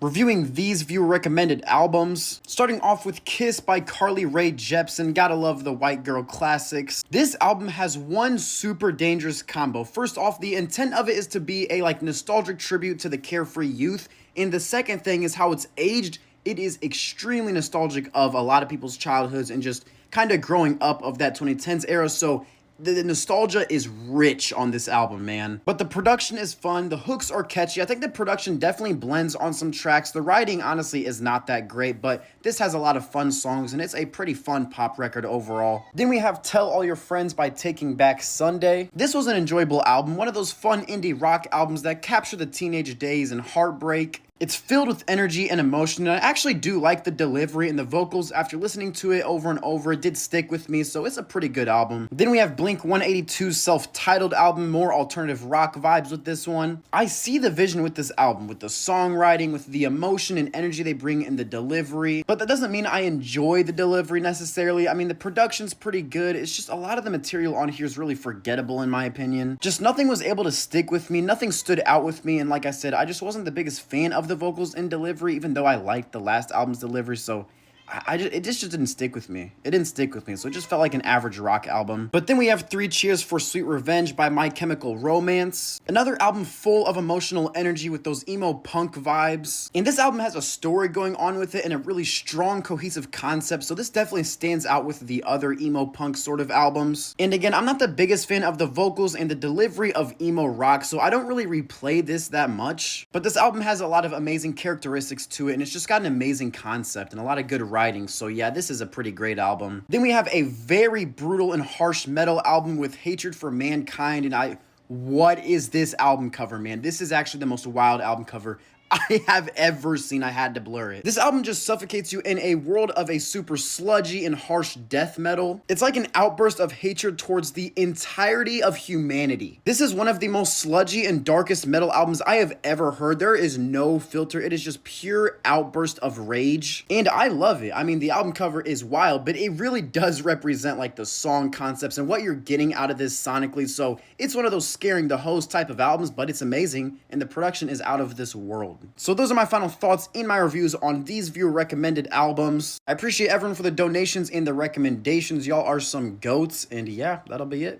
reviewing these viewer recommended albums. Starting off with Kiss by Carly Rae Jepsen, gotta love the white girl classics. This album has one super dangerous combo. First off, the intent of it is to be a nostalgic tribute to the carefree youth, and the second thing is how it's aged. It is extremely nostalgic of a lot of people's childhoods and just kind of growing up of that 2010s era, so the nostalgia is rich on this album, man. But the production is fun, the hooks are catchy. I think the production definitely blends on some tracks. The writing, honestly, is not that great, but this has a lot of fun songs, and it's a pretty fun pop record overall. Then we have Tell All Your Friends by Taking Back Sunday. This was an enjoyable album, one of those fun indie rock albums that capture the teenage days and heartbreak. It's filled with energy and emotion, and I actually do like the delivery and the vocals. After listening to it over and over, it did stick with me, so it's a pretty good album. Then we have Blink-182's self-titled album, more alternative rock vibes with this one. I see the vision with this album, with the songwriting, with the emotion and energy they bring in the delivery, but that doesn't mean I enjoy the delivery necessarily. I mean, the production's pretty good. It's just a lot of the material on here is really forgettable in my opinion. Just nothing was able to stick with me, nothing stood out with me, and like I said, I just wasn't the biggest fan of the vocals and delivery, even though I liked the last album's delivery, so it just didn't stick with me. It didn't stick with me, so it just felt like an average rock album. But then we have Three Cheers for Sweet Revenge by My Chemical Romance. Another album full of emotional energy with those emo punk vibes. And this album has a story going on with it and a really strong, cohesive concept, so this definitely stands out with the other emo punk sort of albums. And again, I'm not the biggest fan of the vocals and the delivery of emo rock, so I don't really replay this that much. But this album has a lot of amazing characteristics to it, and it's just got an amazing concept and a lot of good writing. So yeah, this is a pretty great album. Then we have a very brutal and harsh metal album with Hatred for Mankind, and what is this album cover, man? This is actually the most wild album cover I have ever seen. I had to blur it. This album just suffocates you in a world of a super sludgy and harsh death metal. It's like an outburst of hatred towards the entirety of humanity. This is one of the most sludgy and darkest metal albums I have ever heard. There is no filter. It is just pure outburst of rage, and I love it. I mean, the album cover is wild, but it really does represent like the song concepts and what you're getting out of this sonically, so it's one of those scaring the host type of albums, but it's amazing, and the production is out of this world. So those are my final thoughts in my reviews on these viewer recommended albums. I appreciate everyone for the donations and the recommendations. Y'all are some goats, and yeah, that'll be it.